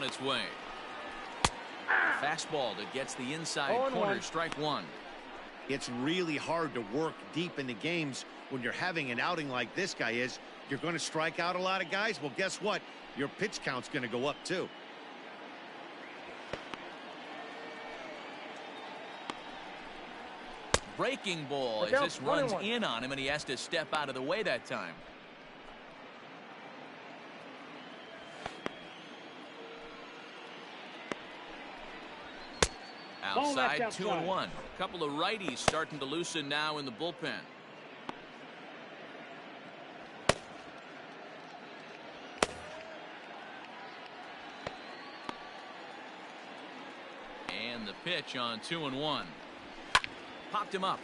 on its way. Fastball that gets the inside corner, strike one. It's really hard to work deep into games when you're having an outing like this guy is. You're going to strike out a lot of guys. Well, guess what? Your pitch count's going to go up too. Breaking ball as this runs in on him, and he has to step out of the way that time. Outside, 2-1. A couple of righties starting to loosen now in the bullpen. And the pitch on 2-1. Popped him up.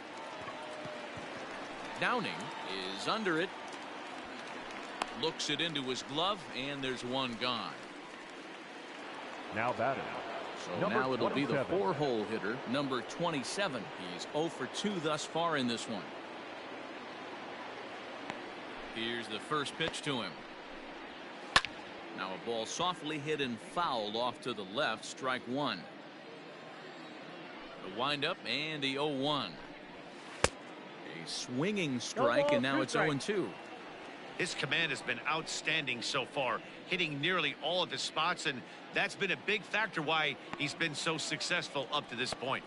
Downing is under it. Looks it into his glove, and there's one gone. Now batting. So now it'll be the 4-hole hitter, number 27. He's 0 for 2 thus far in this one. Here's the first pitch to him. Now a ball softly hit and fouled off to the left, strike one. The windup and the 0-1. A swinging strike, and now it's 0-2. His command has been outstanding so far, hitting nearly all of his spots, and that's been a big factor why he's been so successful up to this point.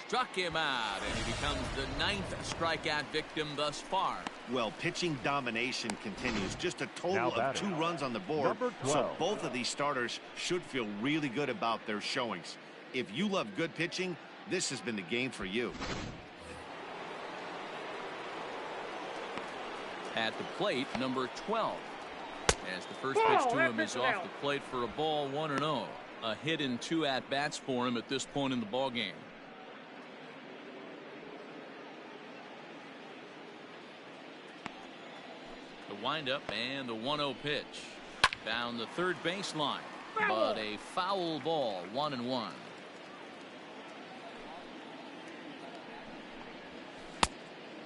Struck him out, and he becomes the 9th strikeout victim thus far. Well, pitching domination continues. Just a total of 2 runs on the board, so both of these starters should feel really good about their showings. If you love good pitching, this has been the game for you. At the plate, number 12. As the first pitch to him is off the plate for a ball, 1-0. A hit in 2 at-bats for him at this point in the ballgame. The windup and the 1-0 pitch. Down the third baseline. But a foul ball, 1-1.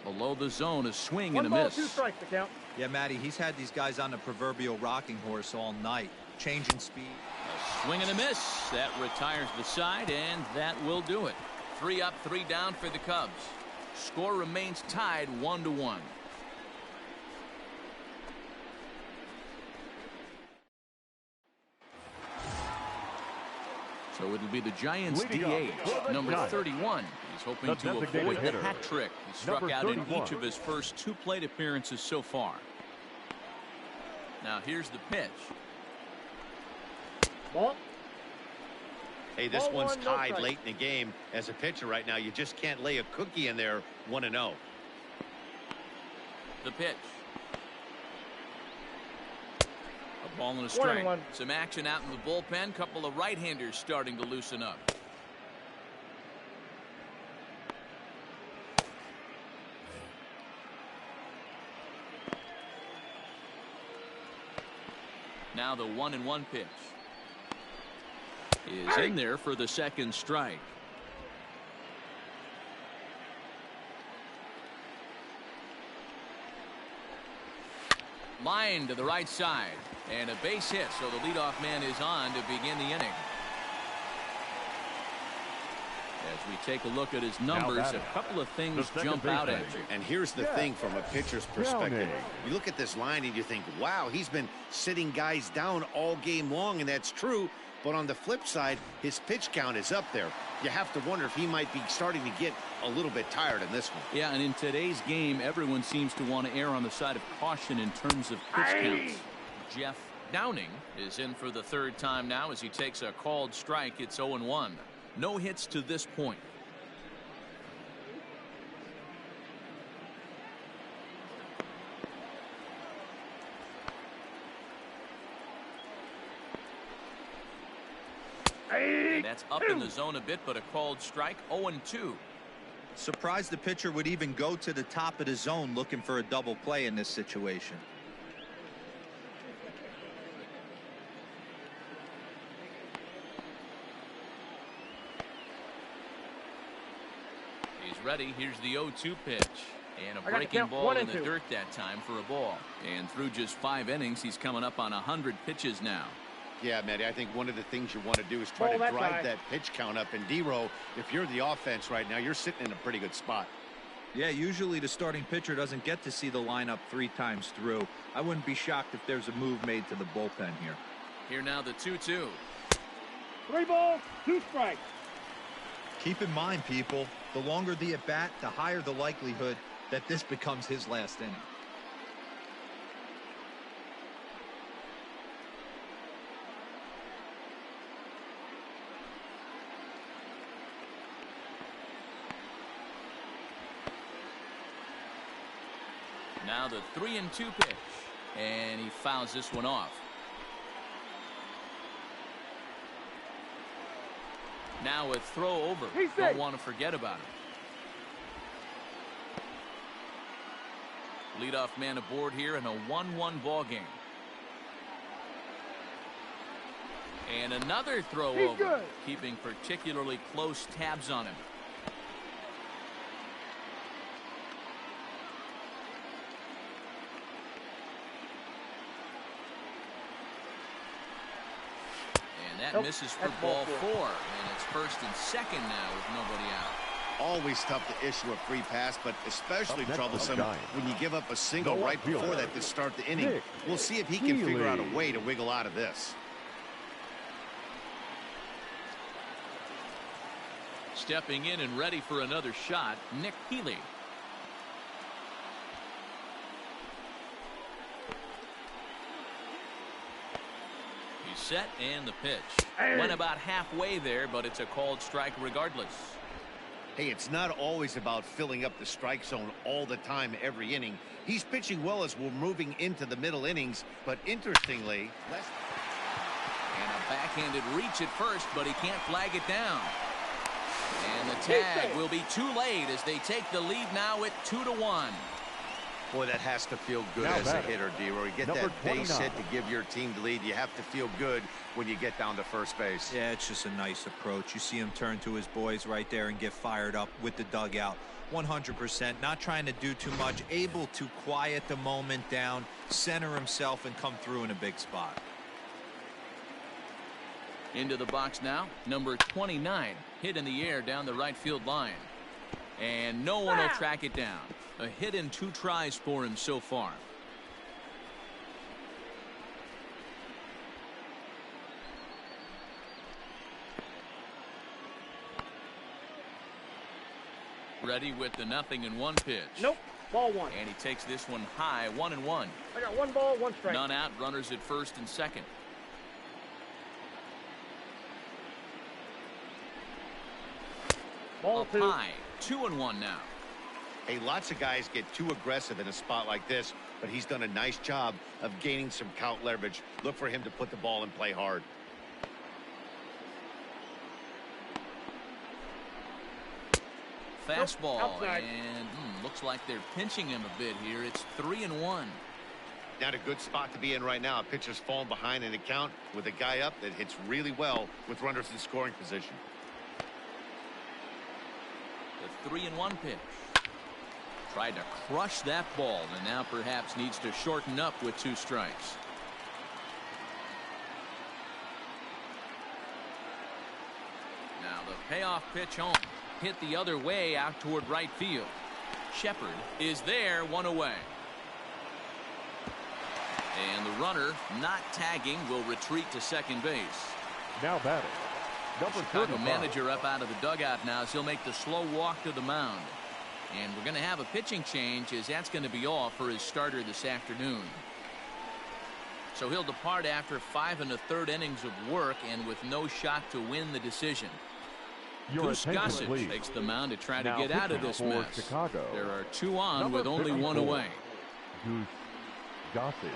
Below the zone, a swing and a miss. 2 strikes to count. Yeah, Matty, he's had these guys on the proverbial rocking horse all night. Changing speed. A swing and a miss. That retires the side, and that will do it. 3 up, 3 down for the Cubs. Score remains tied 1-1. So it'll be the Giants' DH, number 31. He's hoping to avoid the hat trick. He struck out in each of his first 2 plate appearances so far. Now here's the pitch. Ball. Hey, this one's tied late in the game. As a pitcher right now, you just can't lay a cookie in there. 1-0. The pitch. A ball and a strike. Some action out in the bullpen. Couple of right-handers starting to loosen up. Now the 1-1 pitch is in there for the second strike. Line to the right side, and a base hit, so the leadoff man is on to begin the inning. As we take a look at his numbers, a couple of things jump out at you. And here's the thing from a pitcher's perspective. You look at this line and you think, wow, he's been sitting guys down all game long, and that's true. But on the flip side, his pitch count is up there. You have to wonder if he might be starting to get a little bit tired in this one. Yeah, and in today's game, everyone seems to want to err on the side of caution in terms of pitch counts. Jeff Downing is in for the 3rd time now as he takes a called strike. It's 0-1. No hits to this point. And that's up in the zone a bit, but a called strike. 0-2. Surprised the pitcher would even go to the top of the zone looking for a double play in this situation. He's ready. Here's the 0-2 pitch. And a breaking ball in the dirt that time for a ball. And through just 5 innings, he's coming up on 100 pitches now. Yeah, Matty, I think one of the things you want to do is try to drive that pitch count up. And D-Row, if you're the offense right now, you're sitting in a pretty good spot. Yeah, usually the starting pitcher doesn't get to see the lineup 3 times through. I wouldn't be shocked if there's a move made to the bullpen here. Here now the 2-2. 3 balls, 2 strikes. Keep in mind, people, the longer the at-bat, the higher the likelihood that this becomes his last inning. Now the 3-2 pitch, and he fouls this one off. Now a throw over. Don't want to forget about it. Leadoff man aboard here in a 1-1 ball game. And another throw over, keeping particularly close tabs on him. That misses for ball 4, and it's 1st and 2nd now with nobody out. Always tough to issue a free pass, but especially troublesome when you give up a single right before that to start the inning. We'll see if he can figure out a way to wiggle out of this. Stepping in and ready for another shot, Nick Healy. Set and the pitch. Went about halfway there, but it's a called strike regardless. Hey, it's not always about filling up the strike zone all the time every inning. He's pitching well as we're moving into the middle innings, but interestingly, and a backhanded reach at first, but he can't flag it down. And the tag will be too late as they take the lead now at 2-1. Boy, that has to feel good as a hitter, D-Roy. You get that base hit to give your team the lead. You have to feel good when you get down to first base. Yeah, it's just a nice approach. You see him turn to his boys right there and get fired up with the dugout. 100%, not trying to do too much, able to quiet the moment down, center himself, and come through in a big spot. Into the box now, number 29, hit in the air down the right field line. And no one will track it down. A hit in 2 tries for him so far. Ready with the 0-1 pitch. Nope. Ball 1. And he takes this one high, 1-1. I got 1 ball, 1 strike. None out, runners at 1st and 2nd. Ball 2. High, 2-1 now. Hey, lots of guys get too aggressive in a spot like this, but he's done a nice job of gaining some count leverage. Look for him to put the ball and play hard. Fastball, and looks like they're pinching him a bit here. It's 3-1. Not a good spot to be in right now. A pitcher's falling behind in the count with a guy up that hits really well with runners in scoring position. The 3-1 pitch. Tried to crush that ball, and now perhaps needs to shorten up with 2 strikes. Now the payoff pitch home. Hit the other way out toward right field. Shepard is there, 1 away. And the runner, not tagging, will retreat to second base. Now batting, number Chicago 35. manager up out of the dugout now as he'll make the slow walk to the mound. And we're going to have a pitching change as that's going to be all for his starter this afternoon. So he'll depart after 5 1/3 innings of work and with no shot to win the decision. Goose Gossage takes the mound to try to get out of this mess. Chicago. There are 2 on Number with only 1 54. away. Goose Gossage.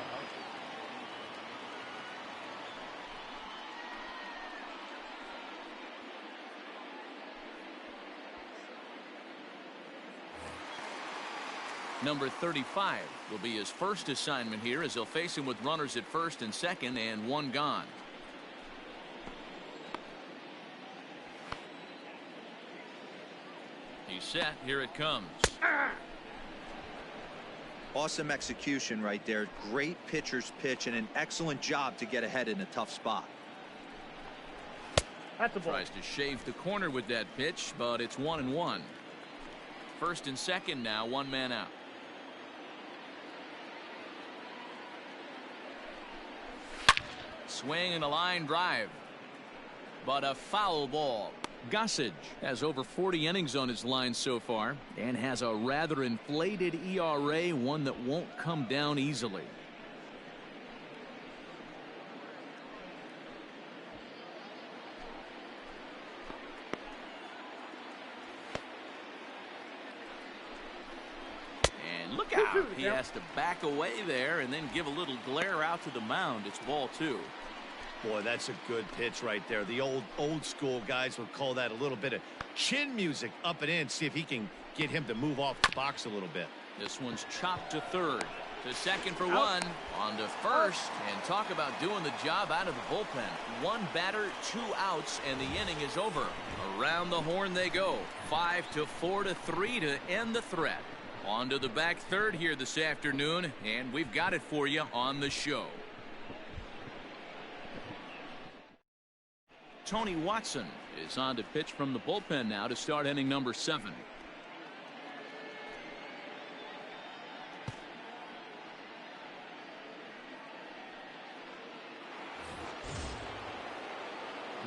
Number 35 will be his first assignment here as he'll face him with runners at 1st and 2nd and 1 gone. He's set. Here it comes. Awesome execution right there. Great pitcher's pitch and an excellent job to get ahead in a tough spot. That's a ball. Tries to shave the corner with that pitch, but it's 1-1. First and second now, one man out. Swing and a line drive, but a foul ball. Gossage has over 40 innings on his line so far and has a rather inflated ERA, one that won't come down easily. And look out, he has to back away there and then give a little glare out to the mound. It's ball 2. Boy, that's a good pitch right there. The old school guys would call that a little bit of chin music up and in. See if he can get him to move off the box a little bit. This one's chopped to third. To second for one. On to first. And talk about doing the job out of the bullpen. One batter, 2 outs, and the inning is over. Around the horn they go. 5-4 to 3 to end the threat. On to the back third here this afternoon, and we've got it for you on the show. Tony Watson is on to pitch from the bullpen now to start inning number 7.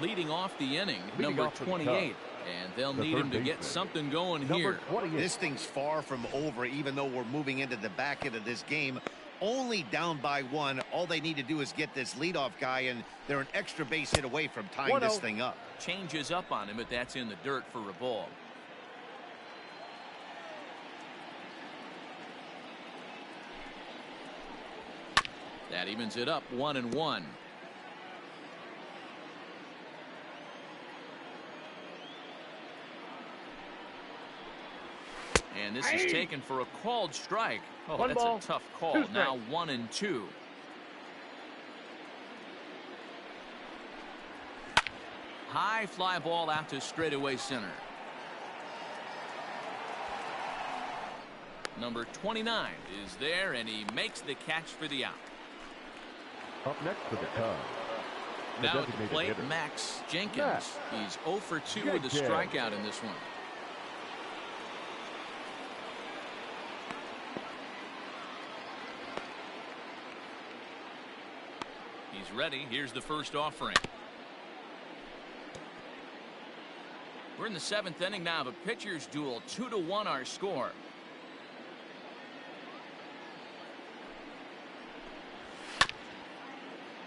Leading off the inning, number 28. And they'll need him to get something going here. This thing's far from over, even though we're moving into the back end of this game. Only down by 1. All they need to do is get this leadoff guy, and they're an extra base hit away from tying this thing up. Changes up on him, but that's in the dirt for a ball. That evens it up 1-1. And this is taken for a called strike. Oh, that's a tough call. Now 1-2. High fly ball out to straightaway center. Number 29 is there, and he makes the catch for the out. Up next for the Cubs. Now at the plate, Max Jenkins. He's 0 for 2 with a strikeout in this one. He's ready. Here's the first offering. We're in the 7th inning now of a pitcher's duel. 2-1 our score.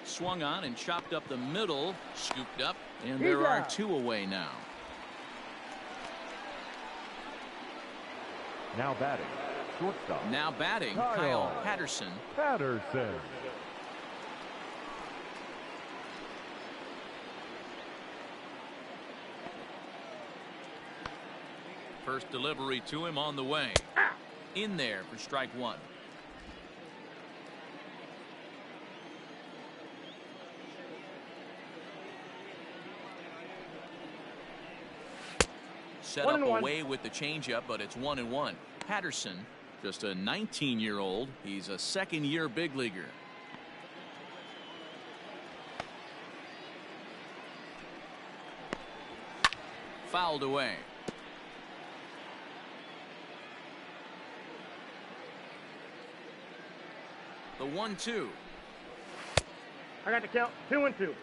Swung on and chopped up the middle. Scooped up. And there are 2 away now. Now batting. Shortstop. Now batting. Kyle Patterson. First delivery to him on the way. In there for strike 1. Set up away with the changeup, but it's 1-1. Patterson, just a 19-year-old. He's a second-year big leaguer. Fouled away. The 1-2. I got the count. 2-2.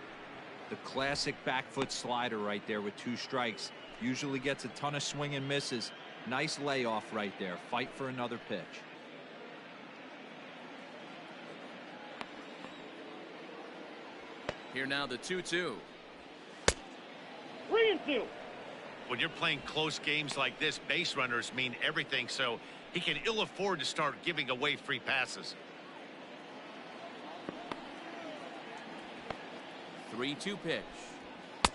The classic back foot slider right there with 2 strikes. Usually gets a ton of swing and misses. Nice layoff right there. Fight for another pitch. Here now the 2-2. 3-2. When you're playing close games like this, base runners mean everything, so he can ill afford to start giving away free passes. 3-2 pitch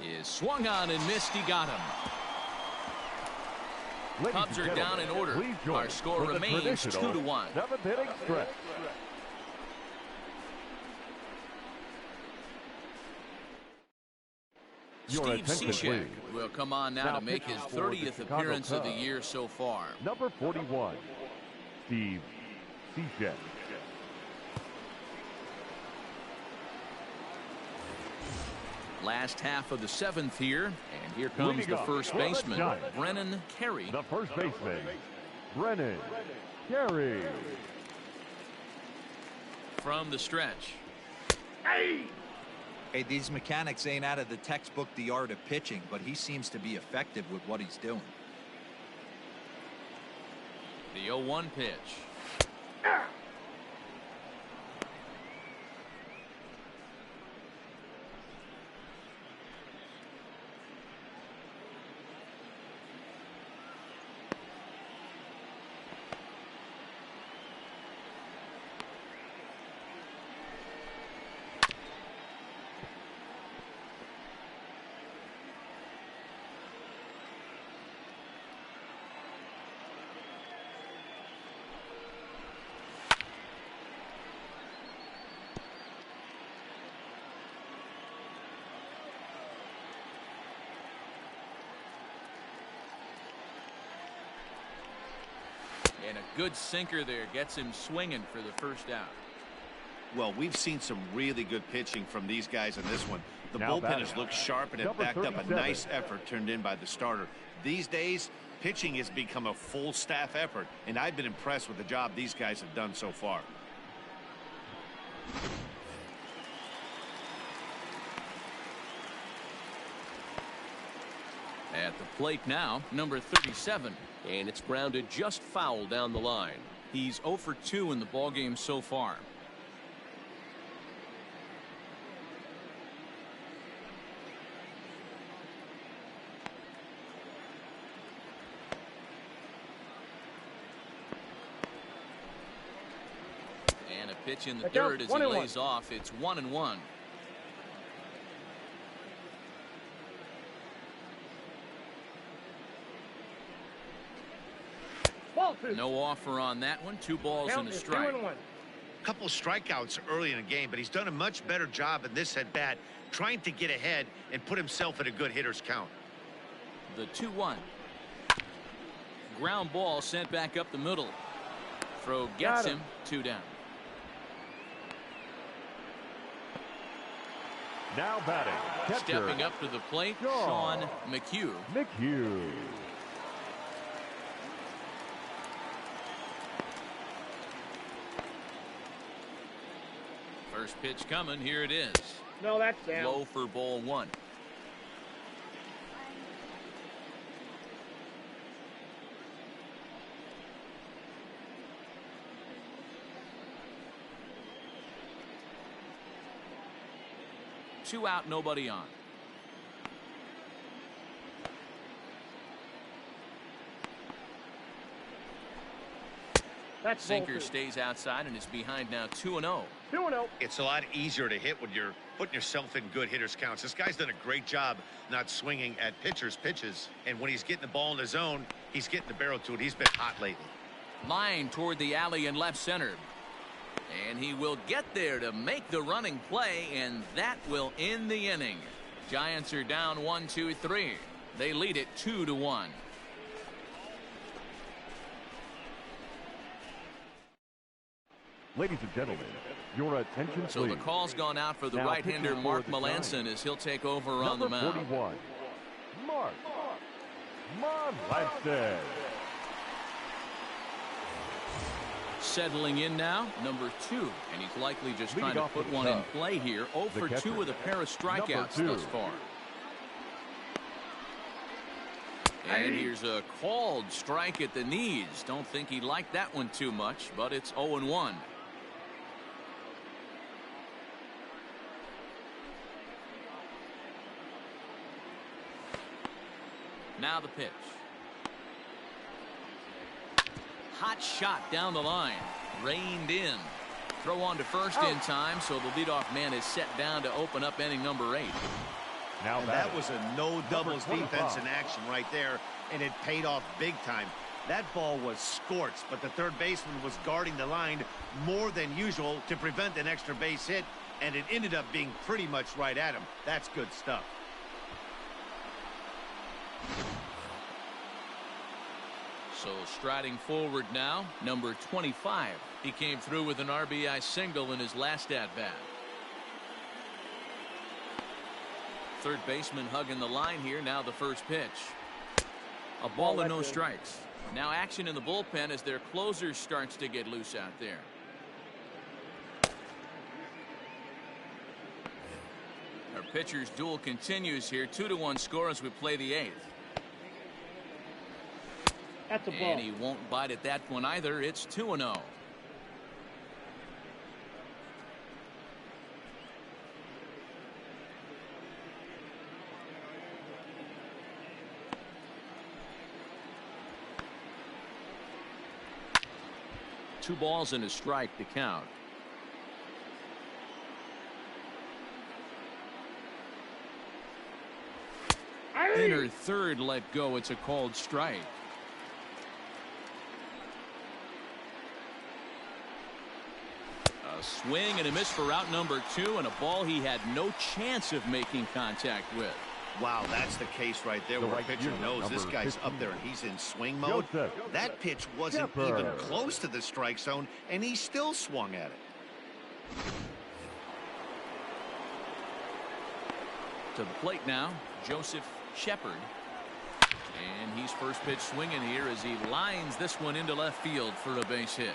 is swung on and missed. He got him. Cubs are down in order. Our score remains 2-1. 7th inning stretch. Steve Cishek will come on now to make his 30th appearance of the year so far. Number 41, Steve Cishek. Last half of the 7th here, and here comes the first baseman, Brennan Carey. The first baseman, Brennan Carey. From the stretch. Hey, these mechanics ain't out of the textbook The Art of Pitching, but he seems to be effective with what he's doing. The 0-1 pitch. And a good sinker there gets him swinging for the first out. Well, we've seen some really good pitching from these guys in this one. The Now bullpen has looked sharp and it backed up a nice effort turned in by the starter. These days, pitching has become a full staff effort, and I've been impressed with the job these guys have done so far. At the plate now, number 37. And it's grounded just foul down the line. He's 0 for 2 in the ballgame so far. And a pitch in the dirt as he lays off. It's 1-1. No offer on that one. 2 balls and a strike. A couple strikeouts early in the game, but he's done a much better job in this at bat trying to get ahead and put himself at a good hitter's count. The 2-1. Ground ball sent back up the middle. Throw gets him. 2 down. Now batting, catcher. Stepping up to the plate, Sean McHugh. First pitch coming. Here it is. No, that's down. Low for ball 1. Two out, nobody on. That sinker stays outside and is behind now 2-0. 2-0. It's a lot easier to hit when you're putting yourself in good hitters counts. This guy's done a great job not swinging at pitchers' pitches. And when he's getting the ball in the zone, he's getting the barrel to it. He's been hot lately. Line toward the alley in left center. And he will get there to make the running play, and that will end the inning. Giants are down 1-2-3. They lead it 2-1. Ladies and gentlemen, your attention, So please. the call's gone out for the Now right-hander pitching Mark for the Melancon Giants. as he'll take over on the Number mound. 41, Mark Melancon. Settling in now, number 2, and he's likely just Leading trying to off put with one the in top, play here. 0 for 2 catcher, with a pair of strikeouts number 2. thus far. And here's a called strike at the knees. Don't think he liked that one too much, but it's 0-1. Now the pitch. Hot shot down the line. Reined in. Throw on to first in time, so the leadoff man is set down to open up inning number 8. Now And that was a no doubles defense in action right there, and it paid off big time. That ball was scorched, but the third baseman was guarding the line more than usual to prevent an extra base hit, and it ended up being pretty much right at him. That's good stuff. So striding forward now, number 25. He came through with an RBI single in his last at-bat. third baseman hugging the line here. Now the first pitch. A ball and no strikes. Now action in the bullpen as their closer starts to get loose out there. Our pitcher's duel continues here. 2-1 score as we play the 8th. That's a ball. And he won't bite at that one either. It's 2-0. Two balls and a strike to count. Inner third let go. It's a called strike. A swing and a miss for out number 2, and a ball he had no chance of making contact with. Wow, that's the case right there where a pitcher knows this guy's up there and he's in swing mode. That pitch wasn't even close to the strike zone, and he still swung at it. To the plate now, Joseph Shepard. And he's first pitch swinging here as he lines this one into left field for a base hit.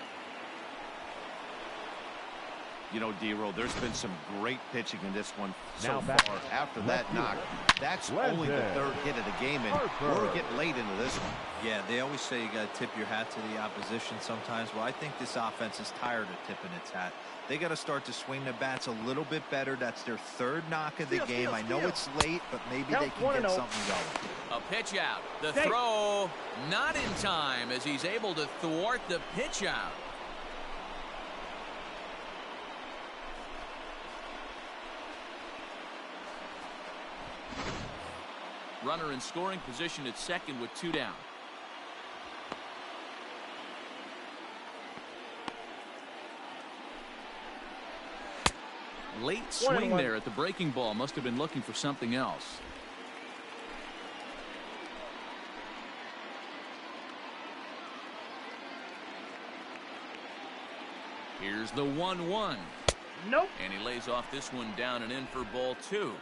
You know, D-Roll, there's been some great pitching in this one so far. After that knock, that's only the third hit of the game, and we're getting late into this one. Yeah, they always say you got to tip your hat to the opposition sometimes. Well, I think this offense is tired of tipping its hat. They got to start to swing the bats a little bit better. That's their third knock of the game. I know it's late, but maybe they can get something going. A pitch out. The throw not in time as he's able to thwart the pitch out. Runner in scoring position at second with 2 down. Late swing there at the breaking ball. Must have been looking for something else. Here's the 1-1. Nope. And he lays off this one down and in for ball 2.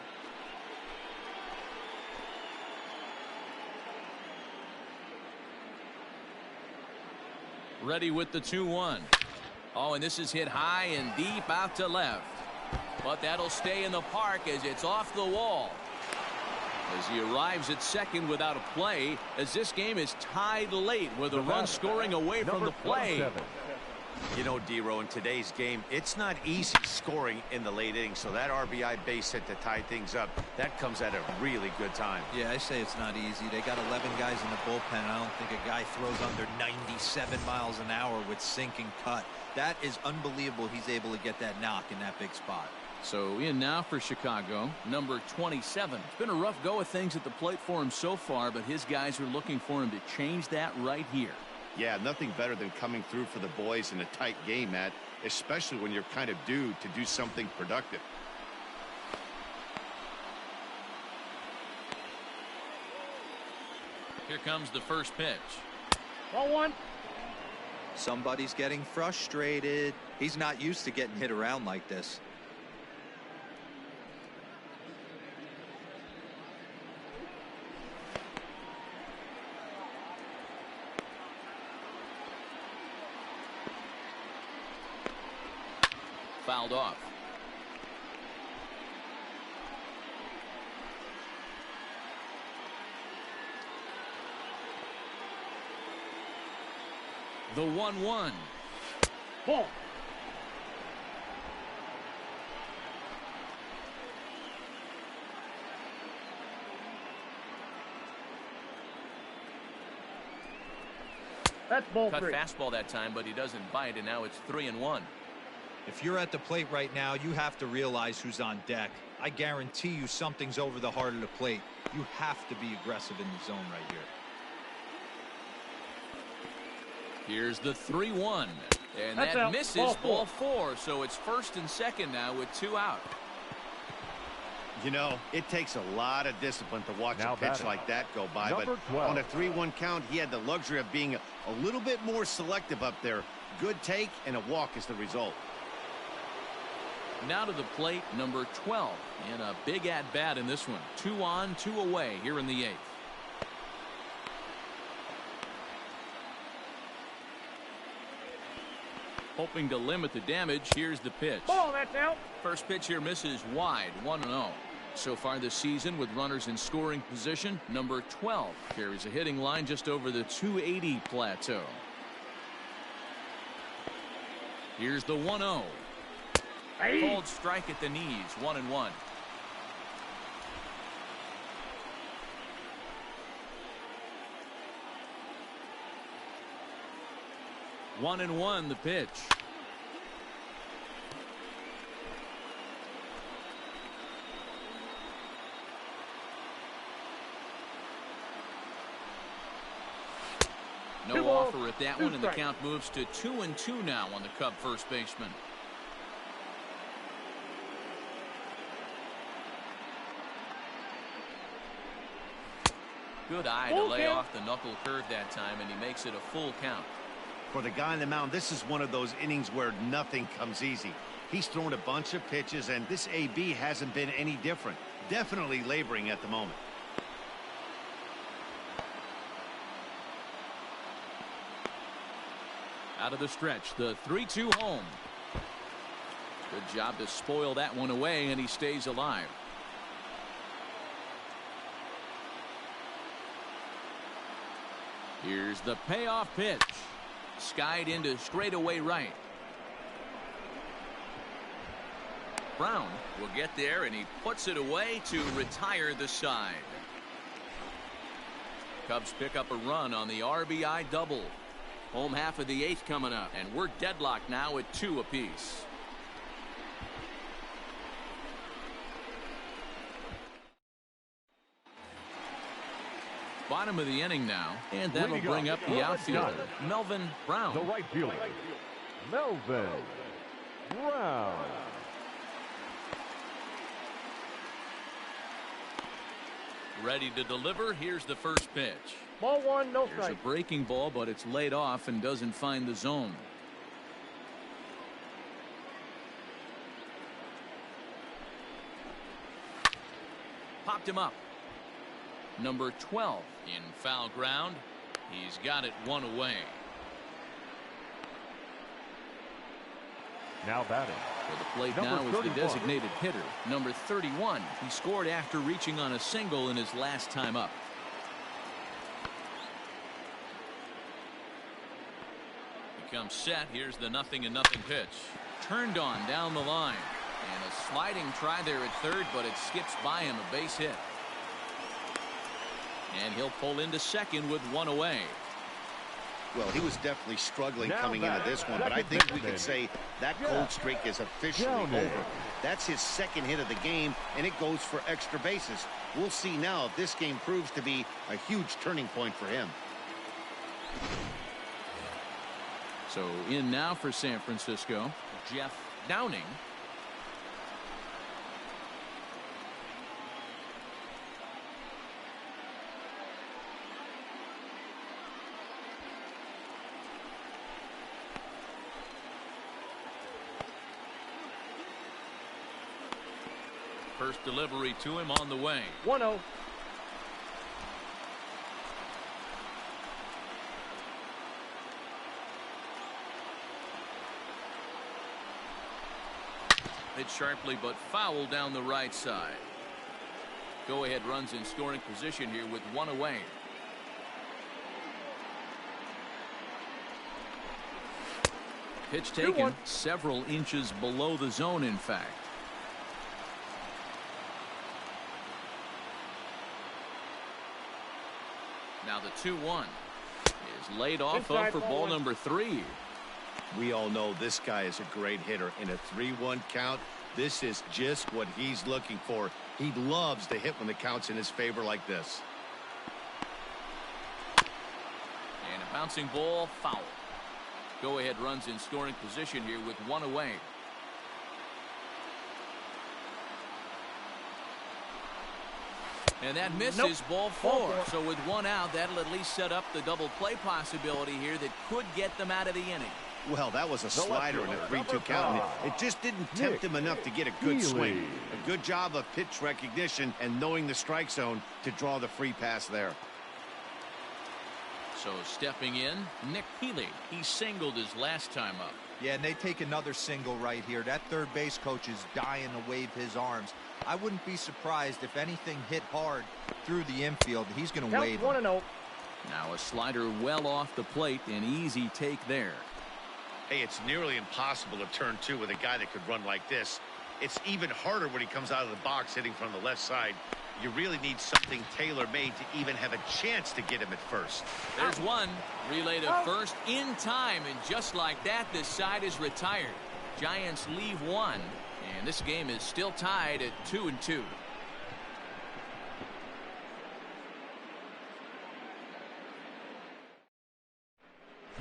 Ready with the 2-1. Oh, and this is hit high and deep out to left. But that'll stay in the park as it's off the wall. As he arrives at second without a play, as this game is tied late with a run scoring away from the play. You know, D-Row, in today's game, it's not easy scoring in the late innings, so that RBI base hit to tie things up, that comes at a really good time. Yeah, I say it's not easy. They got 11 guys in the bullpen. I don't think a guy throws under 97 miles an hour with sink and cut. That is unbelievable. He's able to get that knock in that big spot. So in now for Chicago, number 27. It's been a rough go of things at the plate for him so far, but his guys are looking for him to change that right here. Yeah, nothing better than coming through for the boys in a tight game, Matt, especially when you're kind of due to do something productive. Here comes the first pitch. Ball 1. Somebody's getting frustrated. He's not used to getting hit around like this. Fouled off. The 1-1. Ball. That's ball Cut 3. fastball that time, but he doesn't bite, and now it's 3-1. If you're at the plate right now, you have to realize who's on deck. I guarantee you something's over the heart of the plate. You have to be aggressive in the zone right here. Here's the 3-1. And That's that out. misses ball 4. So it's first and second now with 2 out. You know, it takes a lot of discipline to watch a pitch like that go by. But 12. on a 3-1 count, he had the luxury of being a little bit more selective up there. Good take and a walk is the result. Now to the plate, number 12, and a big at-bat in this one. 2 on, 2 away here in the 8th. Hoping to limit the damage, here's the pitch. Ball, that's out. First pitch here misses wide, 1-0. So far this season with runners in scoring position, number 12 carries a hitting line just over the 280 plateau. Here's the 1-0. Called strike at the knees, 1-1. One and one, the pitch. No offer at that one, and the count moves to 2-2 now on the Cub first baseman. Good eye to lay off the knuckle curve that time, and he makes it a full count. For the guy on the mound, this is one of those innings where nothing comes easy. He's thrown a bunch of pitches, and this AB hasn't been any different. Definitely laboring at the moment. Out of the stretch, the 3-2 home. Good job to spoil that one away, and he stays alive. Here's the payoff pitch. Skied into straightaway right. Brown will get there, and he puts it away to retire the side. Cubs pick up a run on the RBI double. Home half of the 8th coming up, and we're deadlocked now at 2 apiece. Bottom of the inning now, and that'll bring up the outfielder, Melvin Brown. The right fielder, Melvin Brown. Ready to deliver. Here's the first pitch. Ball 1, no There's strike. a breaking ball, but it's laid off and doesn't find the zone. Popped him up. Number 12 in foul ground. He's got it 1 away. Now batting. For the plate Number now is the 31. designated hitter, number 31. He scored after reaching on a single in his last time up. Becomes set. Here's the 0-0 pitch. Turned on down the line. And a sliding try there at third, but it skips by him, a base hit. And he'll pull into second with 1 away. Well, he was definitely struggling Now coming into this one, but I think we could say that cold streak is officially over. That's his second hit of the game, and it goes for extra bases. We'll see now if this game proves to be a huge turning point for him. So in now for San Francisco, Jeff Downing. First delivery to him on the way. 1-0. Hit sharply but foul down the right side. Go ahead runs in scoring position here with 1 away. Pitch taken several inches below the zone, in fact. Now the 2-1 is laid off of for ball number 3. We all know this guy is a great hitter. In a 3-1 count, this is just what he's looking for. He loves to hit when the count's in his favor like this. And a bouncing ball, foul. Go ahead runs in scoring position here with 1 away. And that misses ball 4. So with 1 out, that'll at least set up the double play possibility here that could get them out of the inning. Well, that was a slider and a 3-2 count. It just didn't tempt him enough to get a good swing. A good job of pitch recognition and knowing the strike zone to draw the free pass there. So stepping in, Nick Healy. He singled his last time up. Yeah, and they take another single right here. That third base coach is dying to wave his arms. I wouldn't be surprised if anything hit hard through the infield. He's going to wave. 1-0. Now a slider well off the plate. An easy take there. Hey, it's nearly impossible to turn two with a guy that could run like this. It's even harder when he comes out of the box hitting from the left side. You really need something tailor-made to even have a chance to get him at first. There's one. Relay to first in time, and just like that, this side is retired. Giants leave one, and this game is still tied at 2-2.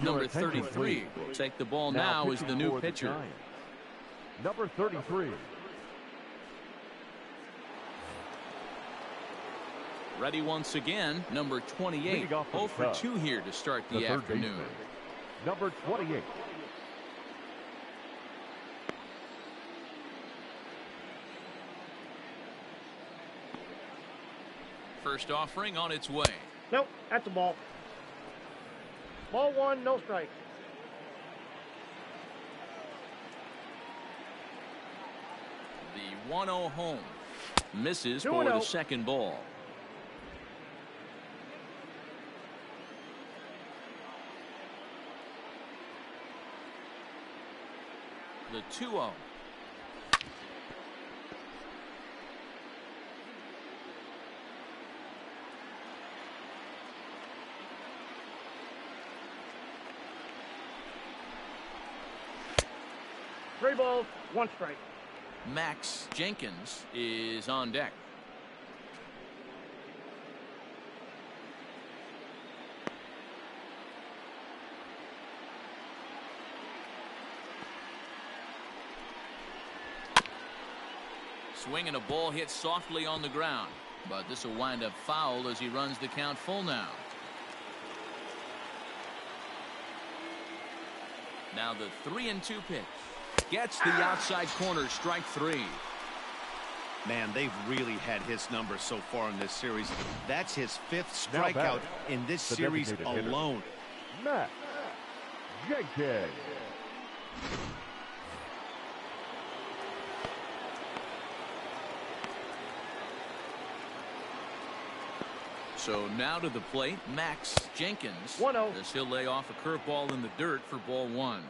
Number 33 will take the ball now as the new pitcher. Number 33. Ready once again, number 28. 0 for 2 here to start the afternoon. Number 28. First offering on its way. Nope, that's a ball. Ball 1, no strike. The 1-0 home. Misses for 2-0. the second ball. The 2-0. Three balls, 1 strike. Max Jenkins is on deck. Swing and a ball hit softly on the ground, but this will wind up foul as he runs the count full now. Now the 3-2 pitch. Gets the outside corner, strike 3. Man, they've really had his number so far in this series. That's his 5th strikeout in this series alone. Max Jenkins. So now to the plate, Max Jenkins. 1-0. As he'll lay off a curveball in the dirt for ball 1.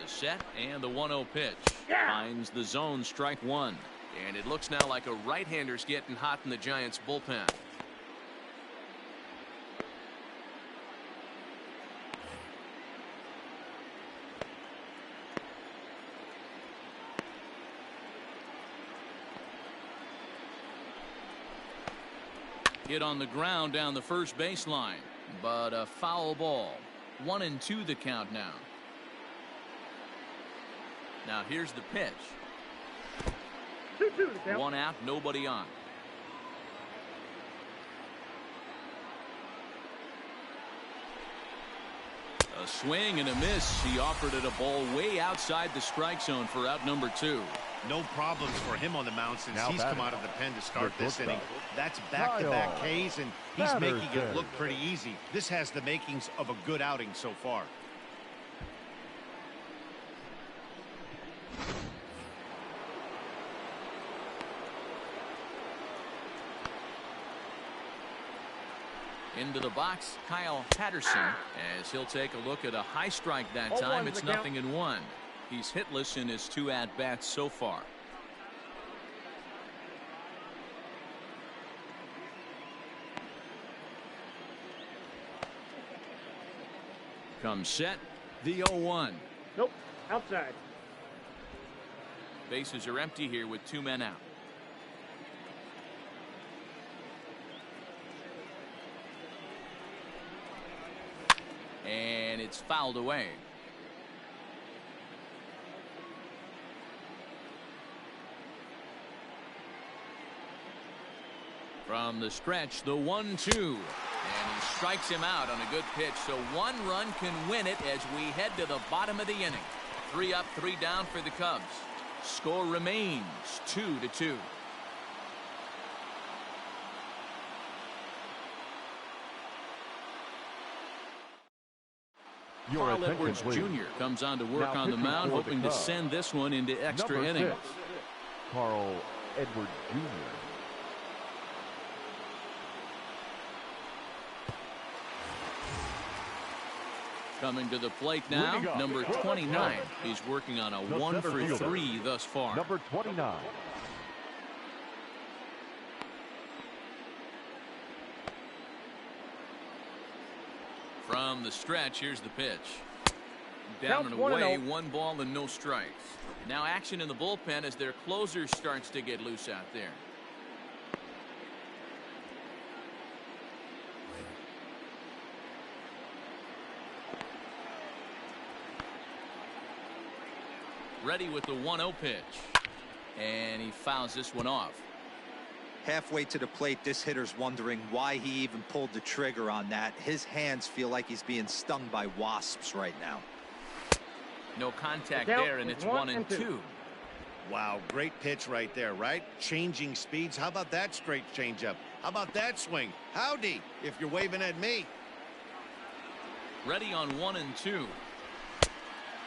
Set and the 1-0 pitch finds the zone, strike 1, and it looks now like a right-hander's getting hot in the Giants bullpen. Hit on the ground down the first baseline, but a foul ball. 1-2 the count now. Now here's the pitch. 2-2 to count. 1 out, nobody on. A swing and a miss. He offered it a ball way outside the strike zone for out number 2. No problems for him on the mound since he's come out of the pen to start this inning. That's back-to-back Ks, and he's making it look pretty easy. This has the makings of a good outing so far. Into the box, Kyle Patterson, as he'll take a look at a high strike that time. It's 0-1. He's hitless in his 2 at-bats so far. Comes set, the 0-1. Nope, outside. Bases are empty here with 2 men out. And it's fouled away. From the stretch, the 1-2. And he strikes him out on a good pitch. So one run can win it as we head to the bottom of the inning. 3 up, 3 down for the Cubs. Score remains 2-2. Carl Edwards Jr. comes on to work on the mound, hoping to send this one into extra innings. Carl Edwards Jr. Coming to the plate now, number 29. He's working on a 1 for 3 thus far. Number 29. From the stretch, here's the pitch. Down and away, 1 ball and no strikes. Now action in the bullpen as their closer starts to get loose out there. Ready with the 1-0 pitch. And he fouls this one off. Halfway to the plate, this hitter's wondering why he even pulled the trigger on that. His hands feel like he's being stung by wasps right now. No contact there, and it's 1-2. Wow, great pitch right there, right? Changing speeds. How about that straight changeup? How about that swing? Howdy, if you're waving at me. Ready on 1-2.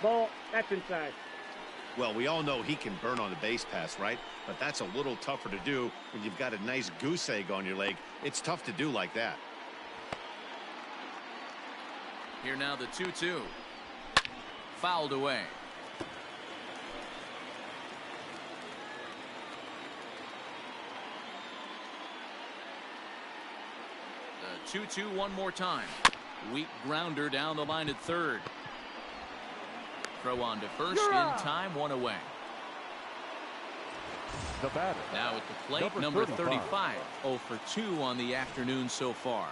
Ball, that's inside. Well, we all know he can burn on the base pass, right? But that's a little tougher to do when you've got a nice goose egg on your leg. It's tough to do like that. Here now the 2-2. Fouled away. The 2-2 one more time. Weak grounder down the line at third. Throw on to first in time, 1 away. The batter. Now at the plate, number 35. 0 for 2 on the afternoon so far.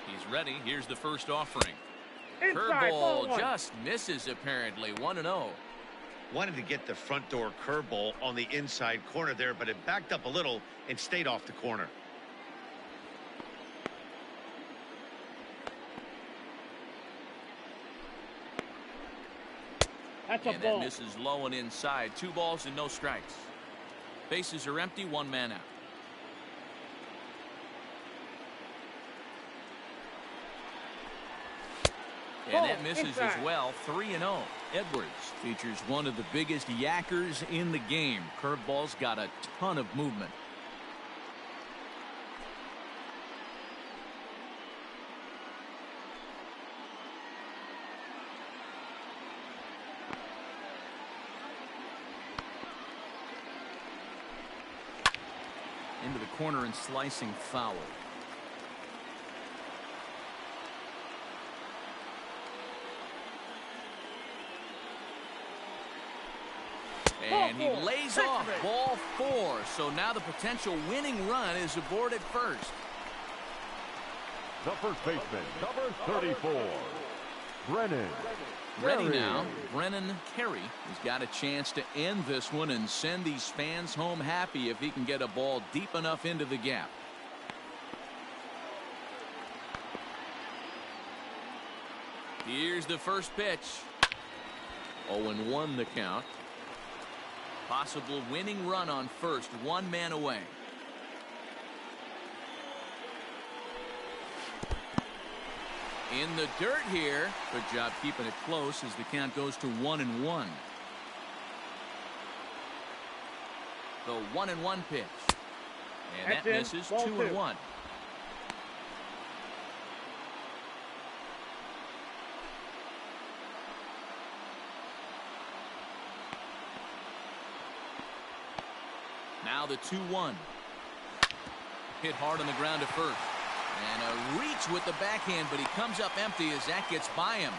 He's ready. Here's the first offering. Curveball just misses apparently. 1-0. Wanted to get the front door curveball on the inside corner there, but it backed up a little and stayed off the corner. That's a and ball. That misses low and inside. 2 balls and no strikes. Bases are empty. 1 man out. And that misses as well. 3-0. Edwards features one of the biggest yackers in the game. Curveball's got a ton of movement. Into the corner and slicing foul. And he lays off ball 4. So now the potential winning run is aboard at first. The first baseman, number 34, Brennan. Ready now, Brennan Carey has got a chance to end this one and send these fans home happy if he can get a ball deep enough into the gap. Here's the first pitch. 0-1 the count. Possible winning run on first, 1 man away. In the dirt here. Good job keeping it close as the count goes to 1-1. The 1-1 pitch. And that misses. 2-1. Now the 2-1. Hit hard on the ground to first. And a reach with the backhand, but he comes up empty as that gets by him.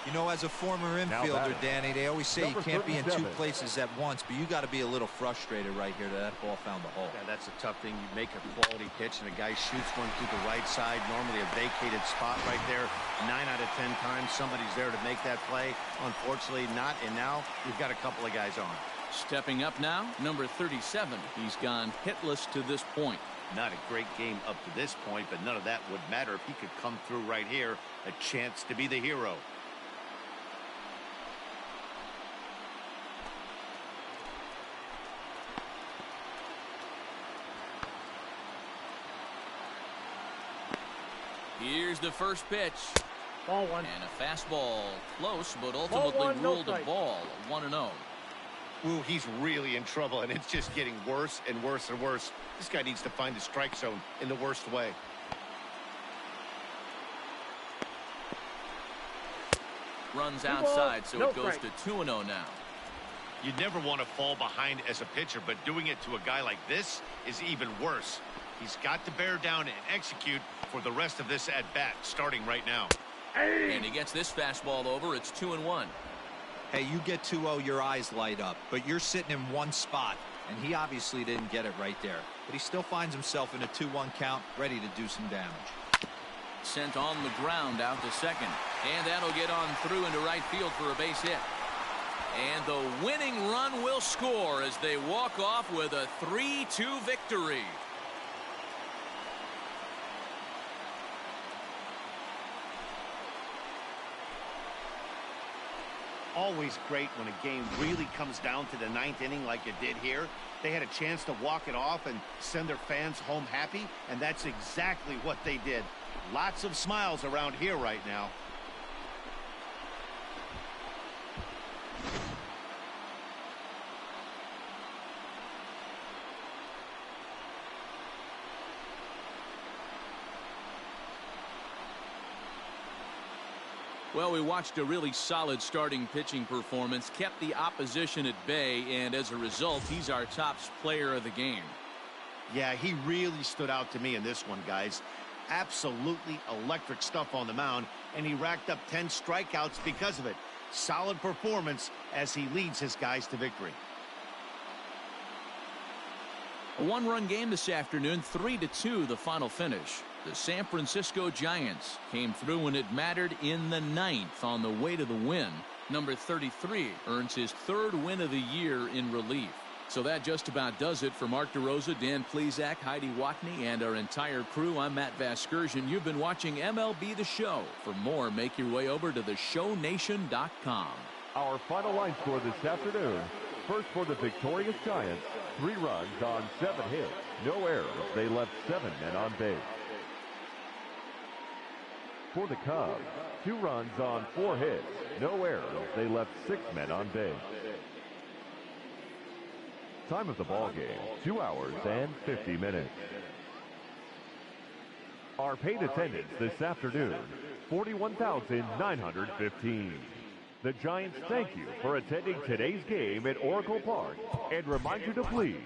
You know, as a former infielder, Danny, they always say you can't be in two places at once, but you got to be a little frustrated right here that that ball found the hole. Yeah, that's a tough thing. You make a quality pitch, and a guy shoots one through the right side, normally a vacated spot right there. 9 out of 10 times, somebody's there to make that play. Unfortunately, not, and now we've got a couple of guys on. Stepping up now, number 37. He's gone hitless to this point. Not a great game up to this point, but none of that would matter if he could come through right here. A chance to be the hero. Here's the first pitch. Ball one. And a fastball. Close, but ultimately ruled a ball. 1-0. Ooh, he's really in trouble, and it's just getting worse and worse and worse. This guy needs to find the strike zone in the worst way. Runs outside, so it goes to 2-0 now. You never want to fall behind as a pitcher, but doing it to a guy like this is even worse. He's got to bear down and execute for the rest of this at-bat, starting right now. And he gets this fastball over. It's 2-1. Hey, you get 2-0, your eyes light up, but you're sitting in one spot, and he obviously didn't get it right there. But he still finds himself in a 2-1 count, ready to do some damage. Sent on the ground out to second. And that'll get on through into right field for a base hit. And the winning run will score as they walk off with a 3-2 victory. Always great when a game really comes down to the 9th inning like it did here. They had a chance to walk it off and send their fans home happy, and that's exactly what they did. Lots of smiles around here right now. Well, we watched a really solid starting pitching performance, kept the opposition at bay, and as a result, he's our top player of the game. Yeah, he really stood out to me in this one, guys. Absolutely electric stuff on the mound, and he racked up 10 strikeouts because of it. Solid performance as he leads his guys to victory. A one-run game this afternoon, 3-2 the final finish. The San Francisco Giants came through when it mattered in the 9th on the way to the win. Number 33 earns his 3rd win of the year in relief. So that just about does it for Mark DeRosa, Dan Plesac, Heidi Watney, and our entire crew. I'm Matt Vasgersian. You've been watching MLB The Show. For more, make your way over to theshownation.com. Our final line score this afternoon. First for the victorious Giants, 3 runs on 7 hits. No errors. They left 7 men on base. For the Cubs, 2 runs on 4 hits. No errors. They left 6 men on base. Time of the ball game, 2 hours and 50 minutes. Our paid attendance this afternoon, 41,915. The Giants thank you for attending today's game at Oracle Park and remind you to please